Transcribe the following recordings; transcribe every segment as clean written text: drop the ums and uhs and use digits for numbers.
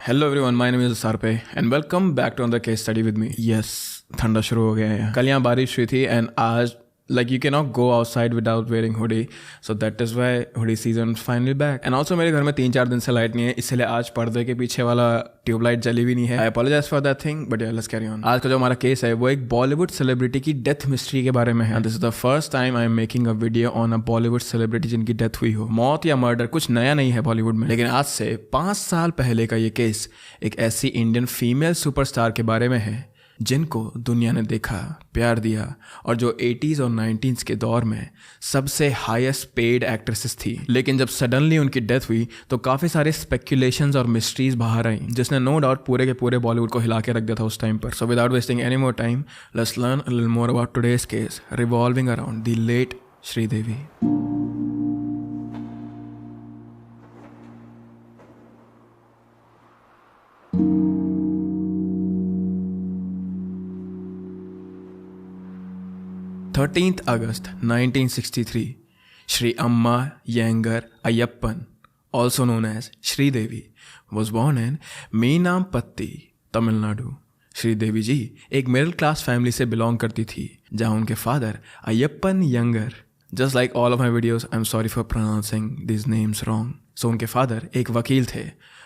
Hello everyone, my name is सरपे and welcome back to another case study with me. Yes, ठंडा शुरू हो गया है। कल यहाँ बारिश हुई थी एंड आज you cannot go outside without wearing hoodie, so that is why hoodie season is finally back. And also मेरे घर में 3-4 दिन से लाइट नहीं है, इसलिए आज पर्दे के पीछे वाला ट्यूबलाइट जली भी नहीं है। आई apologize for that thing, but yeah, let's carry on. आज का जो हमारा केस है वो एक बॉलीवुड सेलिब्रिटी की डेथ मिस्ट्री के बारे में है। This is the first time I am making a video on a Bollywood celebrity जिनकी डेथ हुई हो। मौत या मर्डर कुछ नया नहीं है बॉलीवुड में, लेकिन आज से 5 साल पहले का ये केस एक ऐसी इंडियन फीमेल सुपरस्टार के बारे में है जिनको दुनिया ने देखा, प्यार दिया और जो 80s और 90s के दौर में सबसे हाईएस्ट पेड एक्ट्रेसेस थी। लेकिन जब सडनली उनकी डेथ हुई तो काफ़ी सारे स्पेक्यूलेशंस और मिस्ट्रीज बाहर आई जिसने नो डाउट पूरे के पूरे बॉलीवुड को हिला के रख दिया था उस टाइम पर। So without wasting any more time, let's learn a little more about today's case revolving around the late Sridevi. August 1963, Shri Amma Yangar Ayyappan, also known as Sridevi, was born in Meenampatti, Tamil Nadu. Sridevi ji एक middle class family से belong करती थी जहां उनके father Ayyappan Yanger, just like all of my videos, I am sorry for pronouncing this names wrong. So उनके father एक वकील थे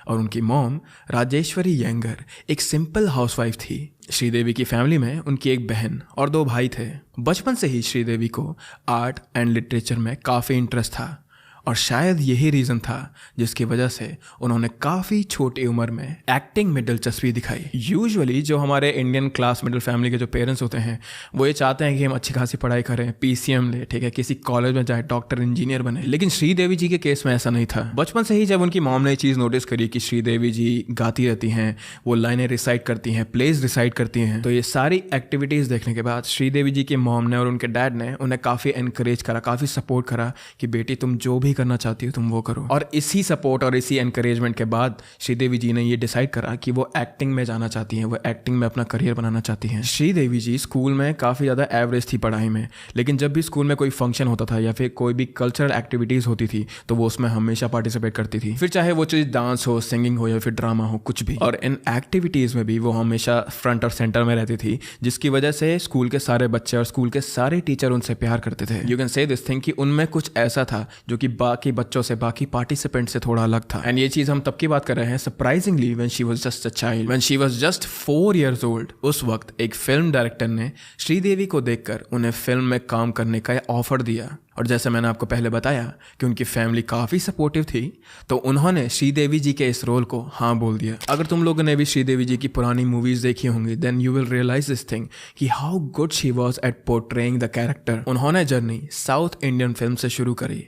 और उनकी मॉम राजेश्वरी यंगर एक सिंपल हाउसवाइफ थी। श्रीदेवी की फैमिली में उनकी एक बहन और 2 भाई थे। बचपन से ही श्रीदेवी को आर्ट एंड लिटरेचर में काफ़ी इंटरेस्ट था और शायद यही रीज़न था जिसकी वजह से उन्होंने काफ़ी छोटी उम्र में एक्टिंग में दिलचस्पी दिखाई। यूजुअली जो हमारे इंडियन क्लास मिडिल फैमिली के जो पेरेंट्स होते हैं वो ये चाहते हैं कि हम अच्छी खासी पढ़ाई करें, PCM ले, ठीक है, किसी कॉलेज में जाए, डॉक्टर इंजीनियर बने। लेकिन श्रीदेवी जी के केस में ऐसा नहीं था। बचपन से ही जब उनकी मॉम ने ये चीज़ नोटिस करी कि श्रीदेवी जी गाती रहती हैं, वो लाइनें रिसाइट करती हैं, प्लेज रिसाइट करती हैं, तो ये सारी एक्टिविटीज़ देखने के बाद श्रीदेवी जी की मॉम ने और उनके डैड ने उन्हें काफ़ी एनकरेज करा, काफ़ी सपोर्ट करा कि बेटी तुम जो भी करना चाहती हो तुम वो करो। और इसी सपोर्ट और इसी एनकरेजमेंट के बाद श्रीदेवी जी ने ये डिसाइड करा कि वो एक्टिंग में जाना चाहती हैं, वो एक्टिंग में अपना करियर बनाना चाहती हैं। श्रीदेवी जी स्कूल में काफ़ी ज़्यादा एवरेज थी पढ़ाई में, लेकिन जब भी स्कूल में कोई फंक्शन होता था या फिर कोई भी कल्चरल एक्टिविटीज़ होती थी तो वो उसमें हमेशा पार्टिसिपेट करती थी, फिर चाहे वो चीज़ डांस हो, सिंगिंग हो या फिर ड्रामा हो, कुछ भी। और इन एक्टिविटीज़ में भी वो हमेशा फ्रंट और सेंटर में रहती थी, जिसकी वजह से स्कूल के सारे बच्चे और स्कूल के सारे टीचर उनसे प्यार करते थे। You can say this thing कि उनमें कुछ ऐसा था जो कि बाकी बच्चों से, बाकी पार्टिसिपेंट से थोड़ा अलग था। एंड ये चीज हम तब की बात कर रहे हैं surprisingly when she was just a child, when she was just 4 years old। उस वक्त एक फिल्म डायरेक्टर ने श्रीदेवी को देखकर उन्हें फिल्म में काम करने का ऑफर दिया। और जैसे मैंने आपको पहले बताया कि उनकी फैमिली काफ़ी सपोर्टिव थी, तो उन्होंने श्रीदेवी जी के इस रोल को हाँ बोल दिया। अगर तुम लोगों ने भी श्रीदेवी जी की पुरानी मूवीज़ देखी होंगी then you will realise this thing कि how good she was at portraying the character. उन्होंने जर्नी साउथ इंडियन फिल्म से शुरू करी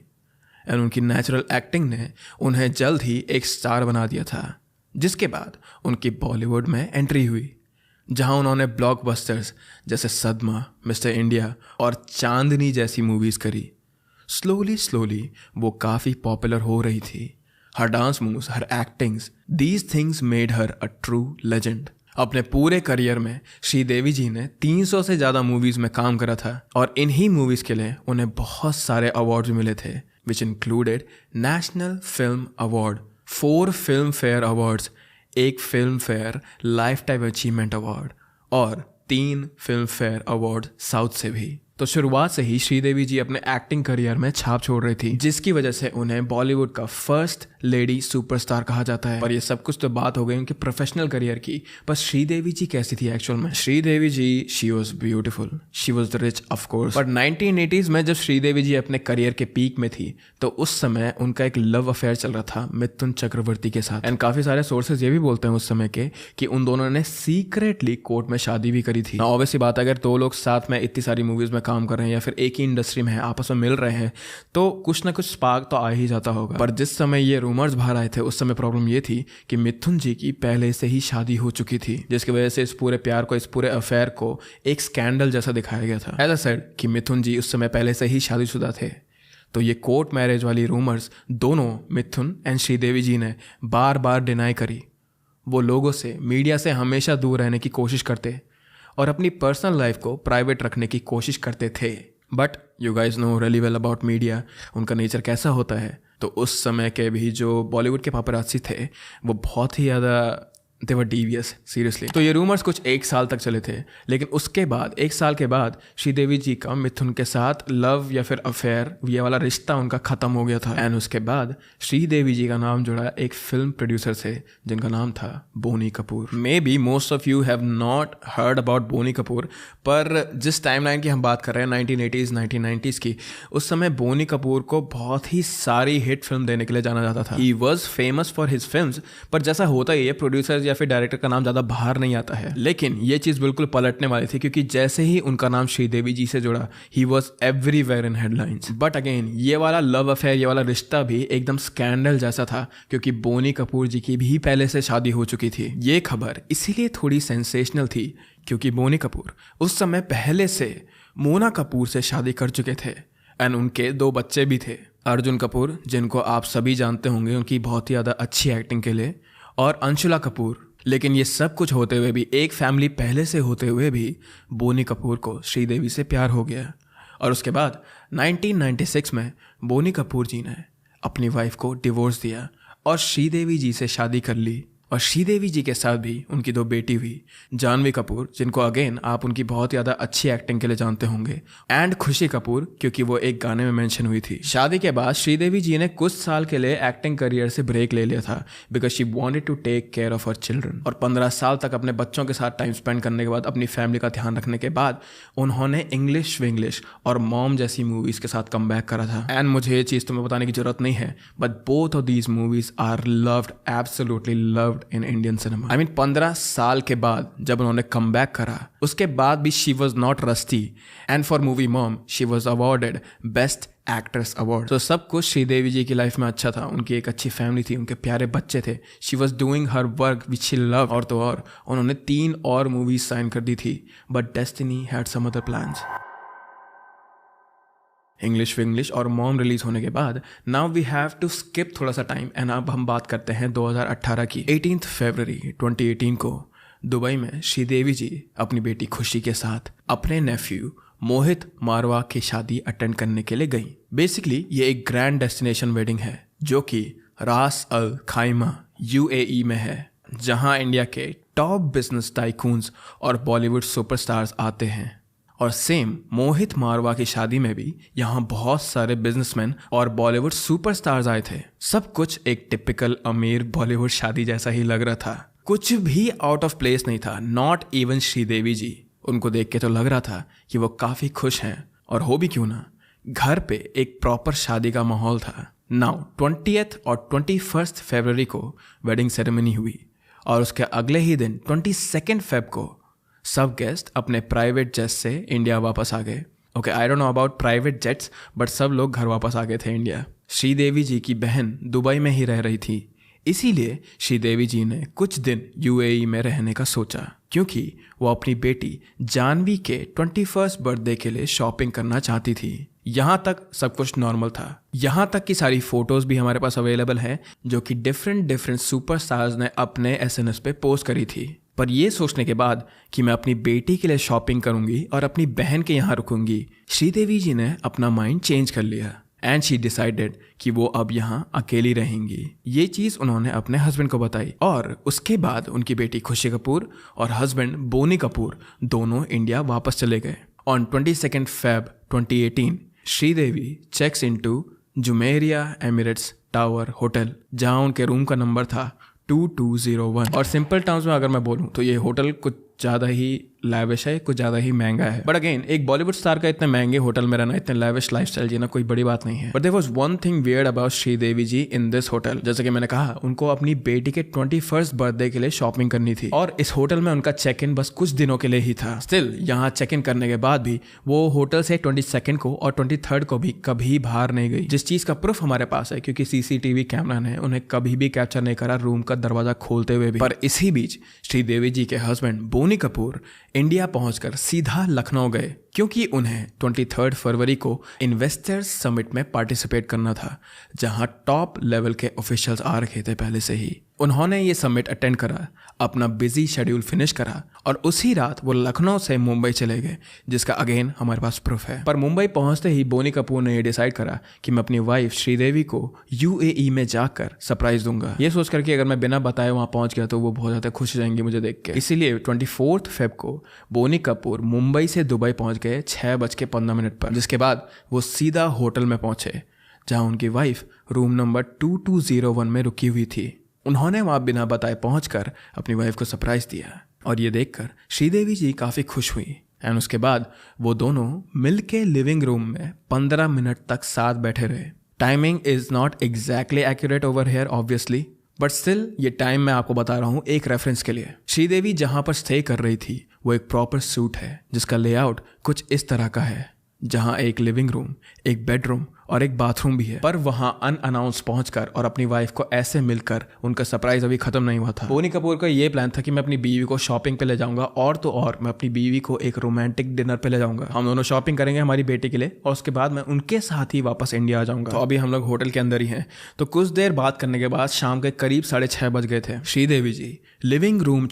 एंड उनकी नेचुरल एक्टिंग ने उन्हें जल्द ही एक स्टार बना दिया था, जिसके बाद उनकी बॉलीवुड में एंट्री हुई जहां उन्होंने ब्लॉकबस्टर्स जैसे सदमा, मिस्टर इंडिया और चांदनी जैसी मूवीज़ करी। स्लोली वो काफ़ी पॉपुलर हो रही थी। Her dance moves, her actings, these things made her a true legend. अपने पूरे करियर में श्रीदेवी जी ने 300 से ज़्यादा मूवीज़ में काम करा था और इन्हीं मूवीज़ के लिए उन्हें बहुत सारे अवार्ड्स मिले थे, which included National Film Award, 4 Filmfare Awards, 1 Filmfare Lifetime Achievement Award और 3 Filmfare Award साउथ से भी। तो शुरुआत से ही श्रीदेवी जी अपने एक्टिंग करियर में छाप छोड़ रही थी, जिसकी वजह से उन्हें बॉलीवुड का फर्स्ट लेडी सुपरस्टार कहा जाता है। और ये सब कुछ तो बात हो गई उनके प्रोफेशनल करियर की, पर श्रीदेवी जी कैसी थी एक्चुअल में? Sridevi ji, she was beautiful, she was rich of course. But 1980s में जब श्रीदेवी जी अपने करियर के पीक में थी तो उस समय उनका एक लव अफेयर चल रहा था मिथुन चक्रवर्ती के साथ। एंड काफी सारे सोर्सेज ये भी बोलते हैं उस समय के कि उन दोनों ने सीक्रेटली कोर्ट में शादी भी करी थी। ऑब्वियसली बात, अगर 2 लोग साथ में इतनी सारी मूवीज में काम कर रहे हैं या फिर एक ही इंडस्ट्री में आपस में मिल रहे हैं तो कुछ ना कुछ स्पार्क तो आ ही जाता होगा। पर जिस समय ये रूमर्स बाहर आए थे उस समय प्रॉब्लम ये थी कि मिथुन जी की पहले से ही शादी हो चुकी थी, जिसकी वजह से इस पूरे प्यार को, इस पूरे अफेयर को एक स्कैंडल जैसा दिखाया गया था। ऐसा सेड कि मिथुन जी उस समय पहले से ही शादीशुदा थे, तो ये कोर्ट मैरिज वाली रूमर्स दोनों मिथुन एंड श्रीदेवी जी ने बार बार डिनाई करी। वो लोगों से, मीडिया से हमेशा दूर रहने की कोशिश करते और अपनी पर्सनल लाइफ को प्राइवेट रखने की कोशिश करते थे। But you guys know really well about media, उनका नेचर कैसा होता है। तो उस समय के भी जो बॉलीवुड के पापरात्सी थे वो बहुत ही ज़्यादा दे वर डीवियस सीरियसली। तो ये रूमर्स कुछ 1 साल तक चले थे, लेकिन उसके बाद 1 साल के बाद श्रीदेवी जी का मिथुन के साथ लव या फिर अफेयर ये वाला रिश्ता उनका ख़त्म हो गया था। एंड उसके बाद श्रीदेवी जी का नाम जुड़ा एक फिल्म प्रोड्यूसर से जिनका नाम था Boney Kapoor. Maybe most of you have not heard about Boney Kapoor, पर जिस टाइमलाइन की हम बात कर रहे हैं 1980s 1990s की, उस समय बोनी कपूर को बहुत ही सारी हिट फिल्म देने के लिए जाना जाता था। He was famous for his films, पर जैसा होता ही है प्रोड्यूसर या फिर डायरेक्टर का नाम ज़्यादा बाहर नहीं आता है। लेकिन ये चीज़ बिल्कुल पलटने वाली थी, क्योंकि जैसे ही उनका नाम श्रीदेवी जी से जुड़ा he was everywhere in headlines. But again ये वाला लव अफेयर, ये वाला रिश्ता भी एकदम स्कैंडल जैसा था, क्योंकि बोनी कपूर जी की भी पहले से शादी हो चुकी थी। ये खबर इसीलिए थोड़ी सेंसेशनल थी क्योंकि बोनी कपूर उस समय पहले से मोना कपूर से शादी कर चुके थे एंड उनके 2 बच्चे भी थे। अर्जुन कपूर, जिनको आप सभी जानते होंगे उनकी बहुत ही ज़्यादा अच्छी एक्टिंग के लिए, और अंशुला कपूर। लेकिन ये सब कुछ होते हुए भी, एक फैमिली पहले से होते हुए भी, बोनी कपूर को श्रीदेवी से प्यार हो गया। और उसके बाद 1996 में बोनी कपूर जी ने अपनी वाइफ को डिवोर्स दिया और श्रीदेवी जी से शादी कर ली। और श्रीदेवी जी के साथ भी उनकी 2 बेटी हुई, जानवी कपूर, जिनको अगेन आप उनकी बहुत ज़्यादा अच्छी एक्टिंग के लिए जानते होंगे, एंड खुशी कपूर, क्योंकि वो एक गाने में मेंशन हुई थी। शादी के बाद श्रीदेवी जी ने कुछ साल के लिए एक्टिंग करियर से ब्रेक ले लिया था because she wanted to take care of her children. और 15 साल तक अपने बच्चों के साथ टाइम स्पेंड करने के बाद, अपनी फैमिली का ध्यान रखने के बाद, उन्होंने इंग्लिश विंग्लिश और मॉम जैसी मूवीज़ के साथ कम बैक करा था। एंड मुझे ये चीज़ तुम्हें बताने की जरूरत नहीं है, but both of these movies are loved, absolutely loved in Indian cinema. I mean 15 साल के बाद जब उन्होंने कम बैक करा, उसके बाद भी she was not rusty, and for movie mom she was awarded best actress award. तो सब कुछ श्रीदेवी जी की लाइफ में अच्छा था। उनकी एक अच्छी फैमिली थी, उनके प्यारे बच्चे थे, she was doing her work which she love. और तो और उन्होंने 3 और मूवीज साइन कर दी थी, but destiny had some other plans. English Vinglish और मॉम रिलीज होने के बाद now we have to skip थोड़ा सा टाइम एंड अब हम बात करते हैं 2018 की। 18 फरवरी 2018 को दुबई में श्रीदेवी जी अपनी बेटी खुशी के साथ अपने नेफ्यू मोहित मारवा की शादी अटेंड करने के लिए गई। बेसिकली ये एक ग्रैंड डेस्टिनेशन वेडिंग है जो कि रास अल खाइमा UAE में है, जहां इंडिया के टॉप बिजनेस टाइकून्स और बॉलीवुड सुपरस्टार्स आते हैं। और सेम मोहित मारवा की शादी में भी यहाँ बहुत सारे बिजनेसमैन और बॉलीवुड सुपरस्टार्स आए थे। सब कुछ एक टिपिकल अमीर बॉलीवुड शादी जैसा ही लग रहा था, कुछ भी आउट ऑफ प्लेस नहीं था, नॉट इवन श्रीदेवी जी। उनको देख के तो लग रहा था कि वो काफ़ी खुश हैं, और हो भी क्यों ना, घर पे एक प्रॉपर शादी का माहौल था। नाउ 20th और 21st फरवरी को वेडिंग सेरेमनी हुई, और उसके अगले ही दिन 22nd फेब को सब गेस्ट अपने प्राइवेट जेट से इंडिया वापस आ गए। Okay, I don't know about private jets, but सब लोग घर वापस आ गए थे इंडिया। श्रीदेवी जी की बहन दुबई में ही रह रही थी, इसीलिए श्रीदेवी जी ने कुछ दिन UAE में रहने का सोचा, क्योंकि वो अपनी बेटी जानवी के 21st बर्थडे के लिए शॉपिंग करना चाहती थी। यहाँ तक सब कुछ नॉर्मल था, यहाँ तक कि सारी फोटोज भी हमारे पास अवेलेबल हैं जो कि डिफरेंट सुपरस्टार्स ने अपने SNS पे पोस्ट करी थी। पर ये सोचने के बाद कि मैं अपनी बेटी के लिए शॉपिंग करूंगी और अपनी बहन के यहाँ रुकूंगी, श्रीदेवी जी ने अपना माइंड चेंज कर लिया एंड शी डिसाइडेड कि वो अब यहाँ अकेली रहेंगी। ये चीज़ उन्होंने अपने हस्बैंड को बताई, और उसके बाद उनकी बेटी खुशी कपूर और हस्बैंड बोनी कपूर दोनों इंडिया वापस चले गए। On 22nd Feb 2018 Sridevi checks into Jumeirah Emirates tower hotel, जहाँ उनके रूम का नंबर था 2201। और सिंपल टर्म्स में अगर मैं बोलूँ तो ये होटल कुछ ज़्यादा ही लैविश है, कुछ ज़्यादा ही महंगा है। बट अगेन एक बॉलीवुड स्टार का इतने महंगे होटल में रहना, इतने लैविश लाइफस्टाइल जीना कोई बड़ी बात नहीं है। But there was one thing weird about Sridevi ji in this hotel. जैसे कि मैंने कहा, उनको अपनी बेटी के 21st बर्थडे के लिए शॉपिंग करनी थी, और इस होटल में उनका चेक इन बस कुछ दिनों के लिए ही था। स्टिल यहाँ चेक इन करने के बाद भी वो होटल से 22nd को और 23rd को भी कभी बाहर नहीं गई, जिस चीज़ का प्रूफ हमारे पास है क्योंकि CCTV कैमरा ने उन्हें कभी भी कैप्चर नहीं करा रूम का दरवाजा खोलते हुए भी। पर इसी बीच श्रीदेवी जी के हस्बैंड बोनी कपूर इंडिया पहुंचकर सीधा लखनऊ गए, क्योंकि उन्हें 23 फरवरी को इन्वेस्टर्स समिट में पार्टिसिपेट करना था, जहां टॉप लेवल के ऑफिशियल्स आ रखे थे पहले से ही। उन्होंने ये समिट अटेंड करा, अपना बिजी शेड्यूल फिनिश करा और उसी रात वो लखनऊ से मुंबई चले गए, जिसका अगेन हमारे पास प्रूफ है। पर मुंबई पहुंचते ही बोनी कपूर ने ये डिसाइड करा कि मैं अपनी वाइफ श्रीदेवी को यूएई में जाकर सरप्राइज दूंगा। ये सोच करके अगर मैं बिना बताए वहां पहुंच गया तो वो बहुत ज्यादा खुश हो जाएंगे मुझे देख के। इसीलिए 24 फेब को बोनी कपूर मुंबई से दुबई पहुंच गए 6:15 पर, जिसके बाद वो सीधा होटल में पहुंचे जहां उनकी वाइफ रूम नंबर 2201 में रुकी हुई थी। उन्होंने वहां बिना बताए पहुंचकर अपनी वाइफ को सरप्राइज दिया और ये देखकर श्रीदेवी जी काफी खुश हुई। एंड उसके बाद वो दोनों मिलके लिविंग रूम में 15 मिनट तक साथ बैठे रहे। Timing is not exactly accurate over here obviously, but still ये टाइम मैं आपको बता रहा हूँ एक रेफरेंस के लिए। श्रीदेवी जहां पर स्टे कर रही थी वो एक प्रॉपर सूट है जिसका लेआउट कुछ इस तरह का है, जहां एक लिविंग रूम, एक बेडरूम और एक बाथरूम भी है। पर वहां अनअनाउंस पहुंचकर और अपनी वाइफ को ऐसे मिलकर उनका सरप्राइज अभी खत्म नहीं हुआ था। बोनी कपूर का ये प्लान था कि मैं अपनी बीवी को शॉपिंग पे ले जाऊंगा और तो और मैं अपनी बीवी को एक रोमांटिक डिनर पे ले जाऊंगा। हम दोनों शॉपिंग करेंगे हमारी बेटी के लिए और उसके बाद मैं उनके साथ ही वापस इंडिया आ जाऊंगा। तो अभी हम लोग होटल के अंदर ही हैं। तो कुछ देर बात करने के बाद शाम के करीब 6:30 बज गए थे। श्रीदेवी जी लिविंग रूम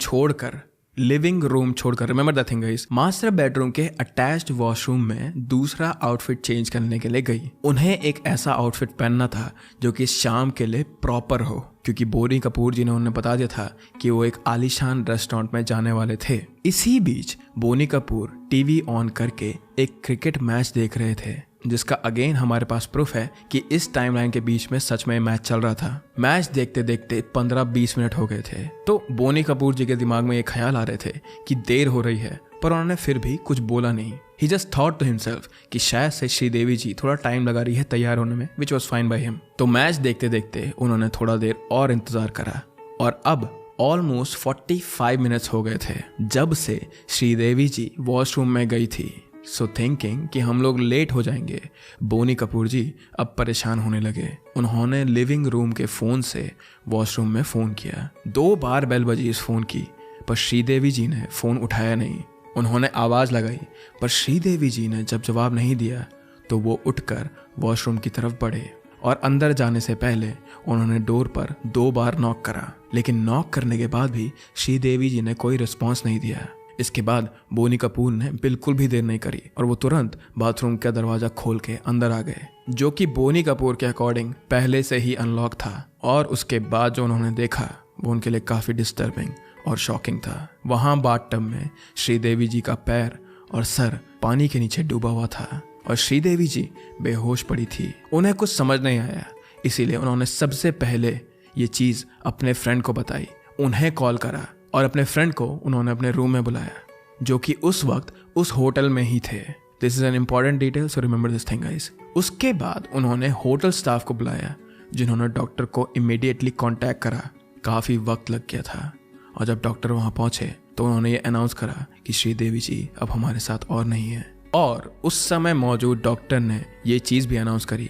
छोड़कर remember the thing guys, master bedroom के अटैच्ड वॉशरूम में दूसरा आउटफिट चेंज करने के लिए गई। उन्हें एक ऐसा आउटफिट पहनना था जो कि शाम के लिए प्रॉपर हो, क्योंकि बोनी कपूर जी ने उन्हें बता दिया था कि वो एक आलीशान रेस्टोरेंट में जाने वाले थे। इसी बीच बोनी कपूर टीवी ऑन करके एक क्रिकेट मैच देख रहे थे, जिसका अगेन हमारे पास प्रूफ है कि इस टाइमलाइन के बीच में सच में मैच चल रहा था। मैच देखते देखते 15-20 मिनट हो गए थे। तो बोनी कपूर जी के दिमाग में ये ख्याल आ रहे थे कि देर हो रही है, पर उन्होंने फिर भी कुछ बोला नहीं। ही जस्ट थॉट टू हिमसेल्फ कि शायद से श्रीदेवी जी थोड़ा टाइम लगा रही है तैयार होने में, which was fine by him. तो मैच देखते देखते उन्होंने थोड़ा देर और इंतजार करा और अब ऑलमोस्ट 45 मिनट्स हो गए थे जब से श्रीदेवी जी वॉशरूम में गई थी। सो थिंकिंग कि हम लोग लेट हो जाएंगे, बोनी कपूर जी अब परेशान होने लगे। उन्होंने लिविंग रूम के फोन से वॉशरूम में फोन किया। 2 बार बेल बजी इस फोन की, पर श्रीदेवी जी ने फोन उठाया नहीं। उन्होंने आवाज लगाई, पर श्रीदेवी जी ने जब जवाब नहीं दिया तो वो उठकर वॉशरूम की तरफ बढ़े और अंदर जाने से पहले उन्होंने डोर पर 2 बार नॉक करा, लेकिन नॉक करने के बाद भी श्रीदेवी जी ने कोई रिस्पॉन्स नहीं दिया। इसके बाद बोनी कपूर ने बिल्कुल भी देर नहीं करी और वो तुरंत बाथरूम का दरवाजा खोल के अंदर आ गए, जो कि बोनी कपूर के अकॉर्डिंग पहले से ही अनलॉक था। और उसके बाद जो उन्होंने देखा वो उनके लिए काफी डिस्टर्बिंग और शॉकिंग था। वहां बाथटब में श्रीदेवी जी का पैर और सर पानी के नीचे डूबा हुआ था और श्रीदेवी जी बेहोश पड़ी थी। उन्हें कुछ समझ नहीं आया, इसीलिए उन्होंने सबसे पहले ये चीज अपने फ्रेंड को बताई। उन्हें कॉल करा और अपने फ्रेंड को उन्होंने अपने रूम में बुलाया, जो कि उस वक्त उस होटल में ही थे। This is an important detail, so remember this thing guys. उसके बाद उन्होंने होटल स्टाफ को बुलाया, जिन्होंने डॉक्टर को इमीडिएटली कांटेक्ट करा। काफी वक्त लग गया था और जब डॉक्टर वहां पहुंचे तो उन्होंने ये अनाउंस करा कि श्रीदेवी जी अब हमारे साथ और नहीं है। और उस समय मौजूद डॉक्टर ने ये चीज भी अनाउंस करी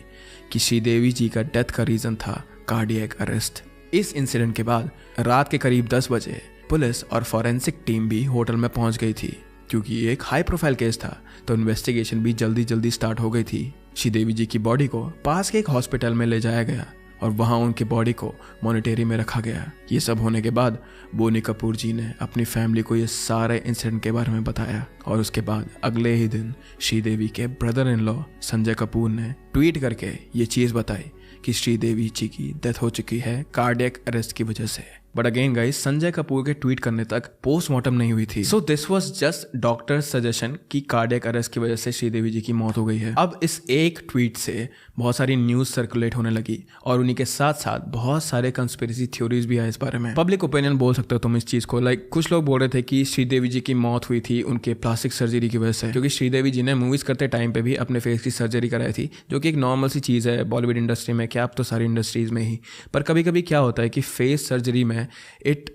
कि श्रीदेवी जी का डेथ का रीजन था कार्डियक अरेस्ट। इस इंसिडेंट के बाद रात के करीब 10 बजे पुलिस और फॉरेंसिक टीम भी होटल में पहुंच गई थी। क्योंकि ये एक हाई प्रोफाइल केस था तो इन्वेस्टिगेशन भी जल्दी स्टार्ट हो गई थी। श्रीदेवी जी की बॉडी को पास के एक हॉस्पिटल में ले जाया गया और वहां उनकी बॉडी को मॉनिटरी में रखा गया। ये सब होने के बाद बोनी कपूर जी ने अपनी फैमिली को ये सारे इंसिडेंट के बारे में बताया और उसके बाद अगले ही दिन श्रीदेवी के brother in law Sanjay Kapoor ने ट्वीट करके ये चीज बताई कि श्रीदेवी जी की डेथ हो चुकी है कार्डियक अरेस्ट की वजह से। But again guys, Sanjay Kapoor के ट्वीट करने तक पोस्टमार्टम नहीं हुई थी। So this was just doctor suggestion कि कार्डियक अरेस्ट की वजह से श्रीदेवी जी की मौत हो गई है। अब इस एक ट्वीट से बहुत सारी न्यूज सर्कुलेट होने लगी और उन्हीं के साथ साथ बहुत सारे कंस्पिरेसी थ्योरीज भी आए इस बारे में। पब्लिक ओपिनियन बोल सकते हो तुम इस चीज को। लाइक कुछ लोग बोल रहे थे कि श्रीदेवी जी की मौत हुई थी उनके प्लास्टिक सर्जरी की वजह से, क्योंकि श्रीदेवी जी ने मूवीज करते टाइम पे भी अपने फेस की सर्जरी कराई थी, जो कि एक नॉर्मल सी चीज है बॉलीवुड इंडस्ट्री में, क्या अब तो सारी इंडस्ट्रीज में ही। पर कभी कभी क्या होता है कि फेस सर्जरी में it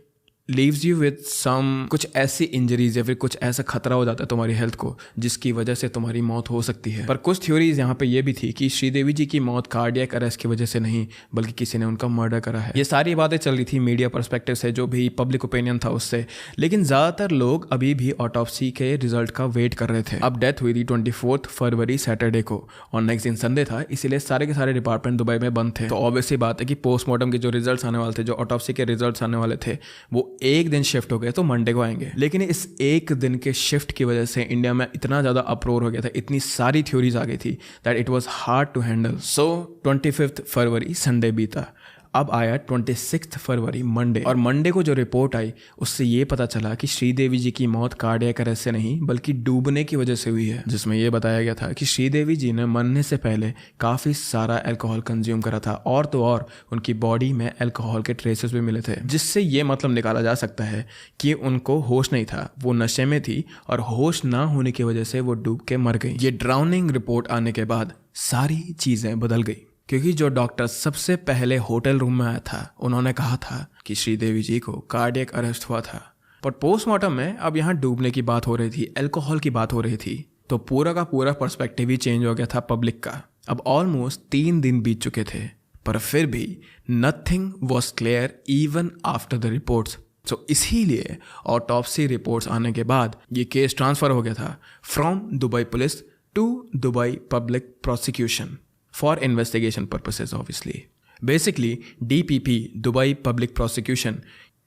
leaves you with some कुछ ऐसी इंजरीज या फिर कुछ ऐसा खतरा हो जाता है तुम्हारी हेल्थ को जिसकी वजह से तुम्हारी मौत हो सकती है। पर कुछ थ्योरीज यहाँ पे ये भी थी कि श्रीदेवी जी की मौत कार्डियक अरेस्ट की वजह से नहीं बल्कि किसी ने उनका मर्डर करा है। ये सारी बातें चल रही थी मीडिया पर्सपेक्टिव से, जो भी पब्लिक ओपिनियन था उससे, लेकिन ज्यादातर लोग अभी भी ऑटोप्सी के रिजल्ट का वेट कर रहे थे। अब डेथ हुई थी 24 फरवरी सैटरडे को और नेक्स्ट दिन संडे था, इसीलिए सारे के सारे डिपार्टमेंट दुबई में बंद थे। तो ऑब्वियसली बात है कि पोस्टमार्टम के जो रिजल्ट आने वाले थे, जो ऑटोप्सी के रिजल्ट आने वाले थे, वो एक दिन शिफ्ट हो गए तो मंडे को आएंगे। लेकिन इस एक दिन के शिफ्ट की वजह से इंडिया में इतना ज्यादा अप्रोर हो गया था, इतनी सारी थ्योरीज आ गई थी that it was hard to handle. So 25 फरवरी संडे बीता, अब आया 26 फरवरी मंडे, और मंडे को जो रिपोर्ट आई उससे ये पता चला कि श्रीदेवी जी की मौत कार्डियक अरेस्ट से नहीं बल्कि डूबने की वजह से हुई है, जिसमें ये बताया गया था कि श्रीदेवी जी ने मरने से पहले काफी सारा अल्कोहल कंज्यूम करा था, और तो और उनकी बॉडी में अल्कोहल के ट्रेसेस भी मिले थे, जिससे ये मतलब निकाला जा सकता है कि उनको होश नहीं था, वो नशे में थी और होश ना होने की वजह से वो डूब के मर गई। ये ड्राउनिंग रिपोर्ट आने के बाद सारी चीजें बदल गई, क्योंकि जो डॉक्टर सबसे पहले होटल रूम में आया था उन्होंने कहा था कि श्रीदेवी जी को कार्डियक अरेस्ट हुआ था। पर पोस्टमार्टम में अब यहाँ डूबने की बात हो रही थी, अल्कोहल की बात हो रही थी, तो पूरा का पूरा पर्सपेक्टिव ही चेंज हो गया था पब्लिक का। अब ऑलमोस्ट 3 दिन बीत चुके थे, पर फिर भी nothing was clear even after the reports. So इसीलिए ऑटोप्सी रिपोर्ट्स आने के बाद ये केस ट्रांसफर हो गया था from Dubai police to Dubai public prosecution for investigation purposes obviously. Basically DPP Dubai public prosecution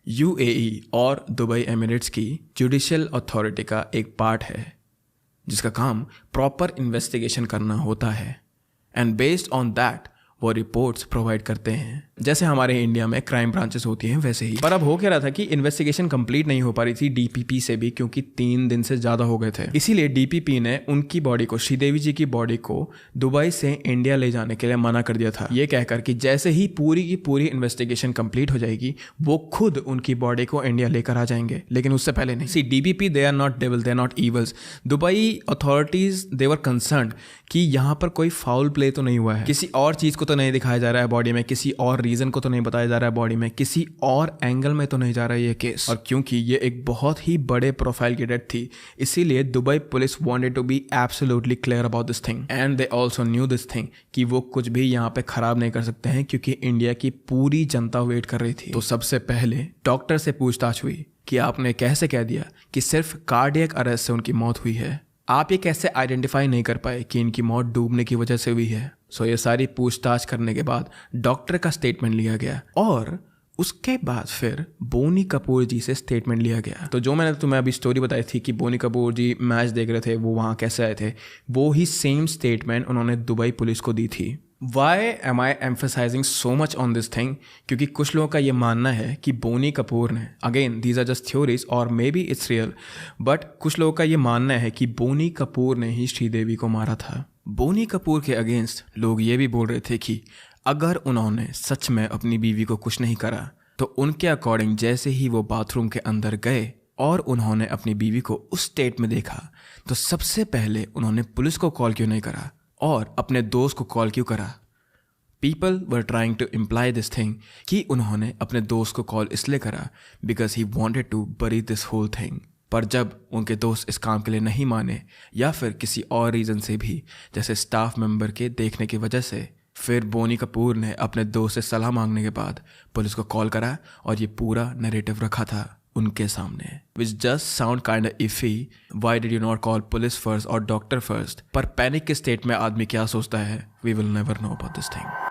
UAE और दुबई एमिरेट्स की जुडिशियल अथॉरिटी का एक पार्ट है जिसका काम प्रॉपर इन्वेस्टिगेशन करना होता है, एंड बेस्ड ऑन दैट वो रिपोर्ट्स प्रोवाइड करते हैं। जैसे हमारे इंडिया में क्राइम ब्रांचेस होती हैं वैसे ही। पर अब हो क्या रहा था कि इन्वेस्टिगेशन कंप्लीट नहीं हो पा रही थी डीपीपी से भी, क्योंकि 3 दिन से ज्यादा हो गए थे। इसीलिए डीपीपी ने उनकी बॉडी को, श्रीदेवी जी की बॉडी को दुबई से इंडिया ले जाने के लिए मना कर दिया था, ये कहकर कि जैसे ही पूरी की पूरी इन्वेस्टिगेशन कंप्लीट हो जाएगी वो खुद उनकी बॉडी को इंडिया लेकर आ जाएंगे, लेकिन उससे पहले नहीं। See DPP they are not devil, they are not evils. Dubai authorities they were concerned कि यहाँ पर कोई फाउल प्ले तो नहीं हुआ है, किसी और चीज को तो नहीं दिखाया जा रहा है बॉडी में, किसी और रीजन को तो नहीं बताया जा रहा है बॉडी में, किसी और एंगल में तो नहीं जा रहा है ये केस। और क्योंकि ये एक बहुत ही बड़े प्रोफाइल की डेथ थी, इसीलिए Dubai police wanted to be absolutely clear about this thing, and they also knew this thing कि वो कुछ भी यहाँ पे खराब नहीं कर सकते हैं, क्योंकि इंडिया की पूरी जनता वेट कर रही थी। तो सबसे पहले डॉक्टर से पूछताछ हुई कि आपने कैसे कह दिया कि सिर्फ कार्डियक अरेस्ट से उनकी मौत हुई है, आप ये कैसे आइडेंटिफाई नहीं कर पाए कि इनकी मौत डूबने की वजह से हुई है। सो ये सारी पूछताछ करने के बाद डॉक्टर का स्टेटमेंट लिया गया, और उसके बाद फिर बोनी कपूर जी से स्टेटमेंट लिया गया। तो जो मैंने तुम्हें अभी स्टोरी बताई थी कि बोनी कपूर जी मैच देख रहे थे, वो वहाँ कैसे आए थे, वो ही सेम स्टेटमेंट उन्होंने दुबई पुलिस को दी थी। Why am I emphasizing so much on this thing? क्योंकि कुछ लोगों का ये मानना है कि बोनी कपूर ने, again these are just theories or maybe it's real, but कुछ लोगों का ये मानना है कि बोनी कपूर ने ही श्रीदेवी को मारा था। बोनी कपूर के अगेंस्ट लोग ये भी बोल रहे थे कि अगर उन्होंने सच में अपनी बीवी को कुछ नहीं करा तो उनके अकॉर्डिंग जैसे ही वो बाथरूम के अंदर गए और उन्होंने अपनी बीवी को उस स्टेट में देखा तो सबसे पहले उन्होंने पुलिस को कॉल क्यों नहीं करा और अपने दोस्त को कॉल क्यों करा। People were trying to imply this thing कि उन्होंने अपने दोस्त को कॉल इसलिए करा because he wanted to bury this whole thing. पर जब उनके दोस्त इस काम के लिए नहीं माने या फिर किसी और रीज़न से भी, जैसे स्टाफ मेंबर के देखने की वजह से, फिर बोनी कपूर ने अपने दोस्त से सलाह मांगने के बाद पुलिस को कॉल करा और ये पूरा नैरेटिव रखा था उनके सामने, which just sound kind of iffy. Why did you not call police first और डॉक्टर फर्स्ट? पर पैनिक के स्टेट में आदमी क्या सोचता है, we will never know about this thing.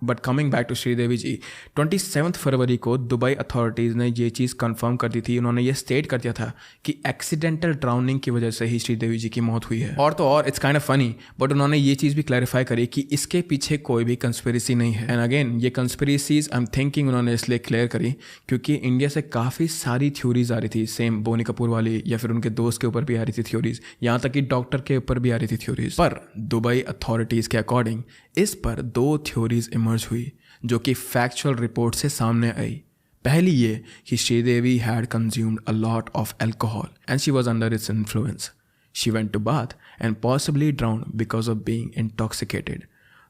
But coming back to Sridevi ji, 27 फरवरी को दुबई अथॉरिटीज़ ने ये चीज़ कंफर्म कर दी थी। उन्होंने ये स्टेट कर दिया था कि एक्सीडेंटल ड्राउनिंग की वजह से ही श्रीदेवी जी की मौत हुई है। और तो और it's kind of funny, but उन्होंने ये चीज़ भी क्लैरिफाई करी कि इसके पीछे कोई भी कंस्पिरेसी नहीं है। एंड अगेन ये कंस्पिरेसीज आई एम थिंकिंग उन्होंने इसलिए क्लियर करी क्योंकि इंडिया से काफ़ी सारी थ्योरीज आ रही थी, सेम बोनी कपूर वाली या फिर उनके दोस्त के ऊपर भी आ रही थी थ्योरीज, यहाँ तक कि डॉक्टर के ऊपर भी आ रही थी थ्योरीज। पर दुबई अथॉरिटीज़ के अकॉर्डिंग इस पर 2 थ्योरीज इमर्ज हुई जो कि फैक्चुअल रिपोर्ट से सामने आई। पहली ये कि Sridevi had consumed a lot of alcohol and she was under its influence. She went to bath and possibly drowned because of being intoxicated.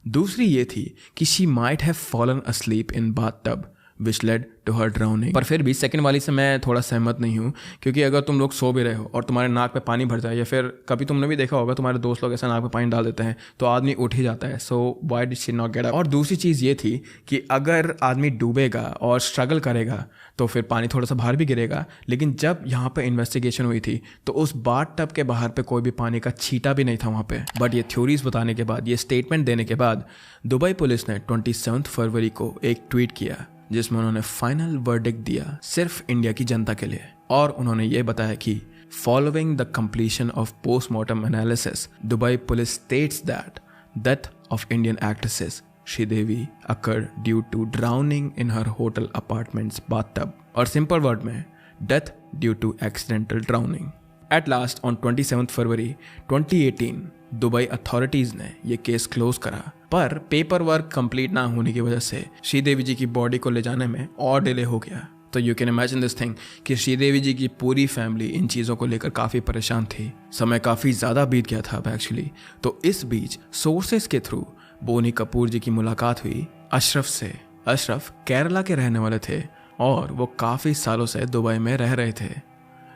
दूसरी ये थी कि she might have fallen asleep in bathtub which led to her drowning. पर फिर भी second वाली से मैं थोड़ा सहमत नहीं हूँ, क्योंकि अगर तुम लोग सो भी रहे हो और तुम्हारे नाक पे पानी भर जाए, या फिर कभी तुमने भी देखा होगा तुम्हारे दोस्त लोग ऐसा नाक पे पानी डाल देते हैं तो आदमी उठ ही जाता है। So why did she not get up. और दूसरी चीज़ ये थी कि अगर आदमी डूबेगा और स्ट्रगल करेगा तो फिर पानी थोड़ा सा बाहर भी गिरेगा, लेकिन जब यहाँ पे इन्वेस्टिगेशन हुई थी तो उस बाथ टब के बाहर पे कोई भी पानी का छींटा भी नहीं था वहाँ पे। बट ये थ्योरीज बताने के बाद, ये स्टेटमेंट देने के बाद दुबई पुलिस ने 27 फरवरी को एक ट्वीट किया जिसमें उन्होंने फाइनल वर्डिक्ट दिया सिर्फ इंडिया की जनता के लिए। और उन्होंने ये बताया कि following the completion of postmortem analysis, Dubai police states that death of Indian actresses Sridevi occurred due to drowning in her hotel apartment's bathtub, और सिंपल वर्ड में death due to accidental drowning. At last on 27 फरवरी 2018 Dubai authorities ने ये case close करा, पर paper work complete ना होने की वजह से श्रीदेवी जी की बॉडी को ले जाने में और डिले हो गया। तो you can imagine this thing कि श्रीदेवी जी की पूरी फैमिली इन चीज़ों को लेकर काफ़ी परेशान थी। समय काफ़ी ज़्यादा बीत गया था अब एक्चुअली। तो इस बीच सोर्सेस के थ्रू बोनी कपूर जी की मुलाकात हुई अशरफ से। अशरफ केरला के रहने वाले थे और वो काफ़ी सालों से दुबई में रह रहे थे।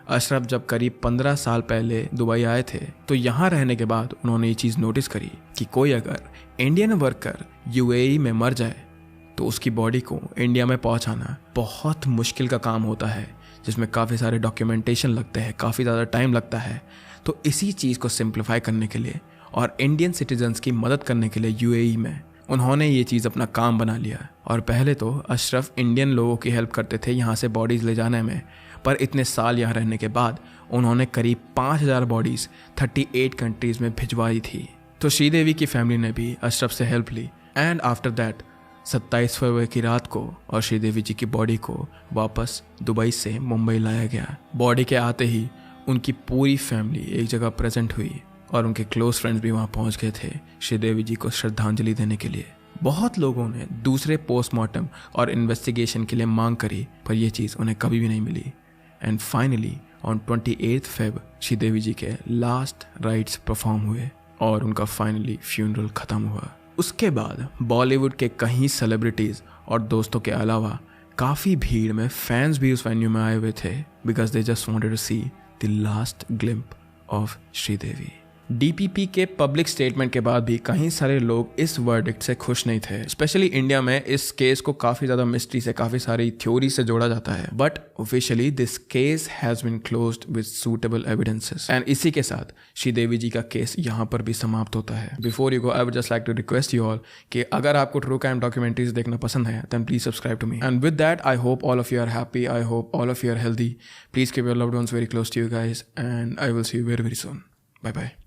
अशरफ जब करीब 15 साल पहले दुबई आए थे तो यहाँ रहने के बाद उन्होंने ये चीज़ नोटिस करी कि कोई अगर इंडियन वर्कर यूएई में मर जाए तो उसकी बॉडी को इंडिया में पहुँचाना बहुत मुश्किल का काम होता है, जिसमें काफ़ी सारे डॉक्यूमेंटेशन लगते हैं, काफ़ी ज़्यादा टाइम लगता है। तो इसी चीज़ को सिंप्लीफाई करने के लिए और इंडियन सिटीजन्स की मदद करने के लिए यूएई में उन्होंने ये चीज़ अपना काम बना लिया। और पहले तो अशरफ इंडियन लोगों की हेल्प करते थे यहाँ से बॉडीज़ ले जाने में, पर इतने साल यहाँ रहने के बाद उन्होंने करीब 5000 बॉडीज़ 38 कंट्रीज़ में भिजवाई थी। तो श्रीदेवी की फैमिली ने भी अशरफ से हेल्प ली एंड आफ्टर दैट 27 फरवरी की रात को और श्रीदेवी जी की बॉडी को वापस दुबई से मुंबई लाया गया। बॉडी के आते ही उनकी पूरी फैमिली एक जगह प्रेजेंट हुई और उनके क्लोज फ्रेंड्स भी वहाँ पहुँच गए थे श्रीदेवी जी को श्रद्धांजलि देने के लिए। बहुत लोगों ने दूसरे पोस्टमार्टम और इन्वेस्टिगेशन के लिए मांग करी, पर यह चीज़ उन्हें कभी भी नहीं मिली। And finally on 28 Feb Sridevi ji के लास्ट राइट्स परफॉर्म हुए और उनका फाइनली फ्यूनरल ख़त्म हुआ। उसके बाद बॉलीवुड के कई सेलिब्रिटीज़ और दोस्तों के अलावा काफ़ी भीड़ में फैंस भी उस वेन्यू में आए हुए थे, because they just wanted to see the last glimpse of Sridevi. DPP के पब्लिक स्टेटमेंट के बाद भी कई सारे लोग इस वर्डिक्ट से खुश नहीं थे। स्पेशली इंडिया में इस केस को काफ़ी ज़्यादा मिस्ट्री से, काफ़ी सारी थ्योरी से जोड़ा जाता है। But officially this case has been closed with suitable evidences. And इसी के साथ श्रीदेवी जी का केस यहाँ पर भी समाप्त होता है। Before you go I would just like to request you all कि अगर आपको ट्रू क्राइम डॉक्यूमेंट्रीज देखना पसंद है then please subscribe to me. And with that I hope all of you are happy, I hope all of you are healthy. Please keep your loved ones very close to you guys and I will see you very very soon. Bye bye.